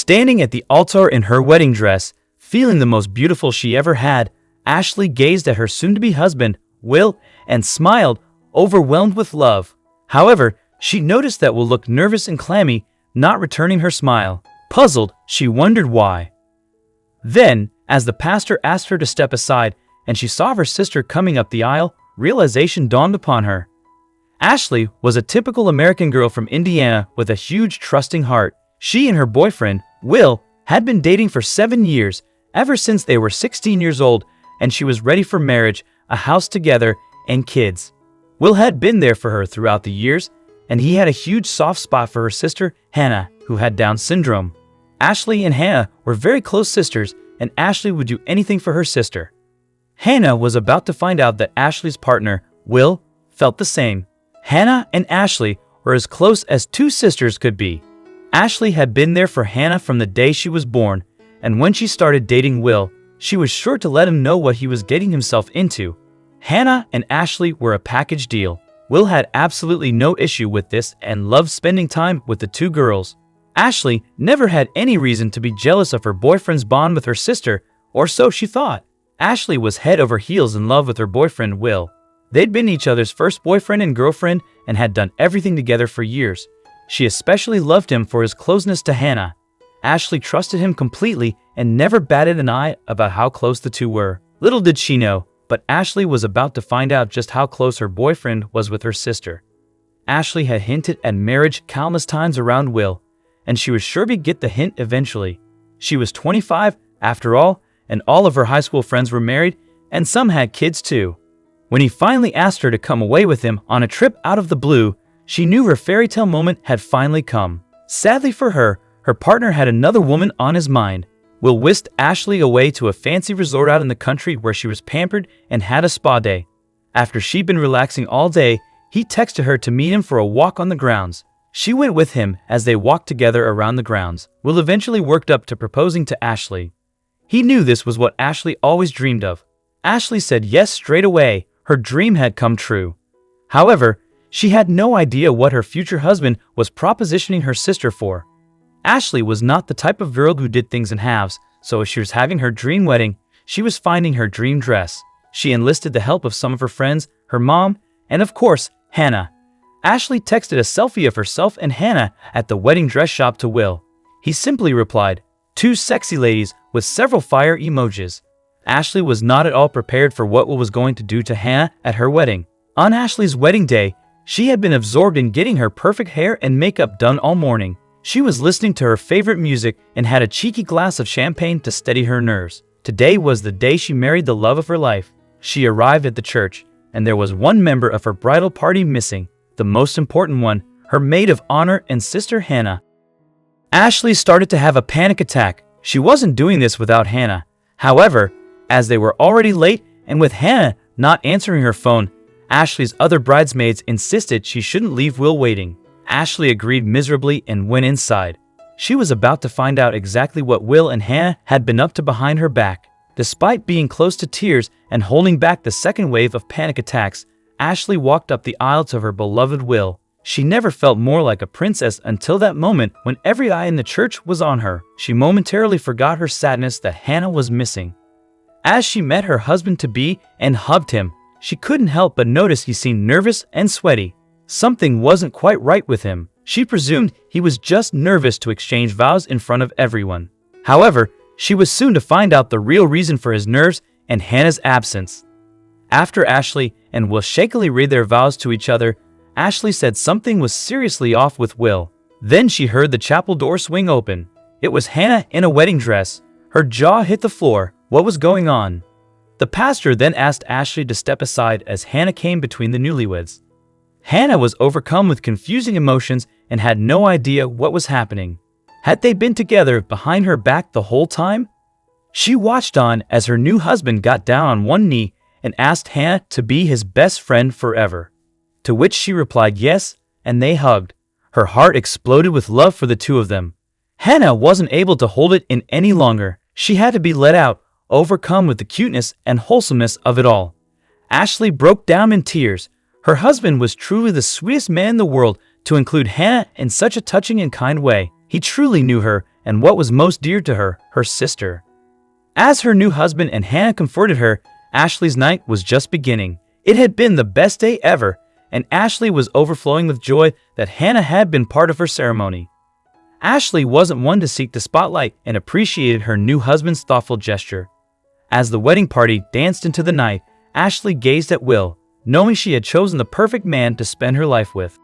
Standing at the altar in her wedding dress, feeling the most beautiful she ever had, Ashley gazed at her soon-to-be husband, Will, and smiled, overwhelmed with love. However, she noticed that Will looked nervous and clammy, not returning her smile. Puzzled, she wondered why. Then, as the pastor asked her to step aside and she saw her sister coming up the aisle, realization dawned upon her. Ashley was a typical American girl from Indiana with a huge, trusting heart. She and her boyfriend, Will, had been dating for 7 years, ever since they were 16 years old, and she was ready for marriage, a house together, and kids. Will had been there for her throughout the years, and he had a huge soft spot for her sister, Hannah, who had Down syndrome. Ashley and Hannah were very close sisters, and Ashley would do anything for her sister. Hannah was about to find out that Ashley's partner, Will, felt the same. Hannah and Ashley were as close as two sisters could be. Ashley had been there for Hannah from the day she was born, and when she started dating Will, she was sure to let him know what he was getting himself into. Hannah and Ashley were a package deal. Will had absolutely no issue with this and loved spending time with the two girls. Ashley never had any reason to be jealous of her boyfriend's bond with her sister, or so she thought. Ashley was head over heels in love with her boyfriend, Will. They'd been each other's first boyfriend and girlfriend and had done everything together for years. She especially loved him for his closeness to Hannah. Ashley trusted him completely and never batted an eye about how close the two were. Little did she know, but Ashley was about to find out just how close her boyfriend was with her sister. Ashley had hinted at marriage countless times around Will, and she was sure to get the hint eventually. She was 25, after all, and all of her high school friends were married, and some had kids too. When he finally asked her to come away with him on a trip out of the blue, she knew her fairy tale moment had finally come. Sadly for her, her partner had another woman on his mind. Will whisked Ashley away to a fancy resort out in the country where she was pampered and had a spa day. After she'd been relaxing all day, he texted her to meet him for a walk on the grounds. She went with him as they walked together around the grounds. Will eventually worked up to proposing to Ashley. He knew this was what Ashley always dreamed of. Ashley said yes straight away. Her dream had come true. However, she had no idea what her future husband was propositioning her sister for. Ashley was not the type of girl who did things in halves, so as she was having her dream wedding, she was finding her dream dress. She enlisted the help of some of her friends, her mom, and of course, Hannah. Ashley texted a selfie of herself and Hannah at the wedding dress shop to Will. He simply replied, "Two sexy ladies," with several fire emojis. Ashley was not at all prepared for what Will was going to do to Hannah at her wedding. On Ashley's wedding day, she had been absorbed in getting her perfect hair and makeup done all morning. She was listening to her favorite music and had a cheeky glass of champagne to steady her nerves. Today was the day she married the love of her life. She arrived at the church, and there was one member of her bridal party missing, the most important one, her maid of honor and sister Hannah. Ashley started to have a panic attack. She wasn't doing this without Hannah. However, as they were already late and with Hannah not answering her phone, Ashley's other bridesmaids insisted she shouldn't leave Will waiting. Ashley agreed miserably and went inside. She was about to find out exactly what Will and Hannah had been up to behind her back. Despite being close to tears and holding back the second wave of panic attacks, Ashley walked up the aisle to her beloved Will. She never felt more like a princess until that moment when every eye in the church was on her. She momentarily forgot her sadness that Hannah was missing. As she met her husband-to-be and hugged him, she couldn't help but notice he seemed nervous and sweaty. Something wasn't quite right with him. She presumed he was just nervous to exchange vows in front of everyone. However, she was soon to find out the real reason for his nerves and Hannah's absence. After Ashley and Will shakily read their vows to each other, Ashley said something was seriously off with Will. Then she heard the chapel door swing open. It was Hannah in a wedding dress. Her jaw hit the floor. What was going on? The pastor then asked Ashley to step aside as Hannah came between the newlyweds. Hannah was overcome with confusing emotions and had no idea what was happening. Had they been together behind her back the whole time? She watched on as her new husband got down on one knee and asked Hannah to be his best friend forever. To which she replied yes, and they hugged. Her heart exploded with love for the two of them. Hannah wasn't able to hold it in any longer. She had to be let out, overcome with the cuteness and wholesomeness of it all. Ashley broke down in tears. Her husband was truly the sweetest man in the world to include Hannah in such a touching and kind way. He truly knew her and what was most dear to her, her sister. As her new husband and Hannah comforted her, Ashley's night was just beginning. It had been the best day ever, and Ashley was overflowing with joy that Hannah had been part of her ceremony. Ashley wasn't one to seek the spotlight and appreciated her new husband's thoughtful gesture. As the wedding party danced into the night, Ashley gazed at Will, knowing she had chosen the perfect man to spend her life with.